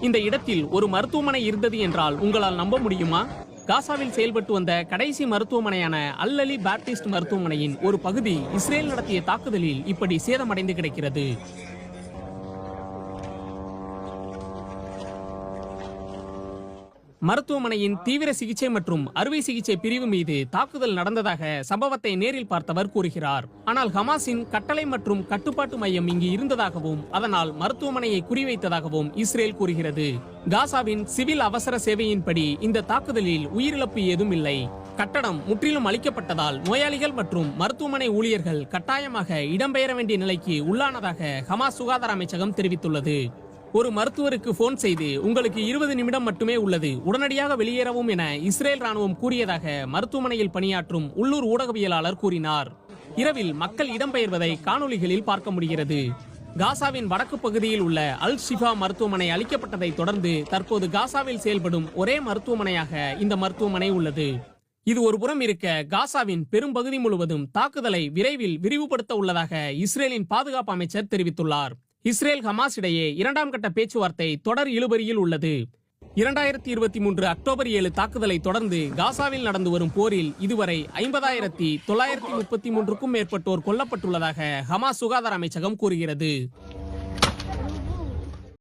இந்த இடத்தில் ஒரு மருத்துவமனை இருந்தது என்றால் உங்களால் நம்ப முடியுமா? காசாவில் செயல்பட்டு வந்த கடைசி மருத்துவமனையான அல் அலி பாப்டிஸ்ட் மருத்துவமனையின் ஒரு பகுதி இஸ்ரேல் நடத்திய தாக்குதலில் இப்படி சேதமடைந்து கிடக்கிறது. மருத்துவமனையின் தீவிர சிகிச்சை மற்றும் அறுவை சிகிச்சை பிரிவு மீது தாக்குதல் நடந்ததாக சம்பவத்தை நேரில் பார்த்தவர் கூறுகிறார். ஆனால் ஹமாஸின் கட்டளை மற்றும் கட்டுப்பாட்டு மையம் இங்கு இருந்ததாகவும் அதனால் மருத்துவமனையை குறிவைத்ததாகவும் இஸ்ரேல் கூறுகிறது. காசாவின் சிவில் அவசர சேவையின்படி இந்த தாக்குதலில் உயிரிழப்பு ஏதும் இல்லை. கட்டடம் முற்றிலும் அழிக்கப்பட்டதால் நோயாளிகள் மற்றும் மருத்துவமனை ஊழியர்கள் கட்டாயமாக இடம்பெயர வேண்டிய நிலைக்கு உள்ளானதாக ஹமாஸ் சுகாதார அமைச்சகம் தெரிவித்துள்ளது. ஒரு மருத்துவருக்கு போன் செய்து உங்களுக்கு 20 நிமிடம் மட்டுமே உள்ளது, உடனடியாக வெளியேறவும் என இஸ்ரேல் ராணுவம் கூறியதாக மருத்துவமனையில் பணியாற்றும் உள்ளூர் ஊடகவியலாளர் கூறினார். இரவில் மக்கள் இடம்பெயர்வதை காணொலிகளில் பார்க்க முடிகிறது. காசாவின் வடக்கு பகுதியில் உள்ள அல் ஷிஃபா மருத்துவமனை அளிக்கப்பட்டதை தொடர்ந்து தற்போது காசாவில் செயல்படும் ஒரே மருத்துவமனையாக இந்த மருத்துவமனை உள்ளது. இது ஒரு புறம் இருக்க, காசாவின் பெரும் பகுதி முழுவதும் தாக்குதலை விரைவில் விரிவுபடுத்த உள்ளதாக இஸ்ரேலின் பாதுகாப்பு அமைச்சர் தெரிவித்துள்ளார். இஸ்ரேல் ஹமாஸ் இடையே 2ஆம் கட்ட பேச்சுவார்த்தை தொடர் இழுபறியில் உள்ளது. 2023 அக்டோபர் 7 தாக்குதலை தொடர்ந்து காசாவில் நடந்து வரும் போரில் இதுவரை 50,933க்கும் மேற்பட்டோர் கொல்லப்பட்டுள்ளதாக ஹமாஸ் சுகாதார அமைச்சகம் கூறுகிறது.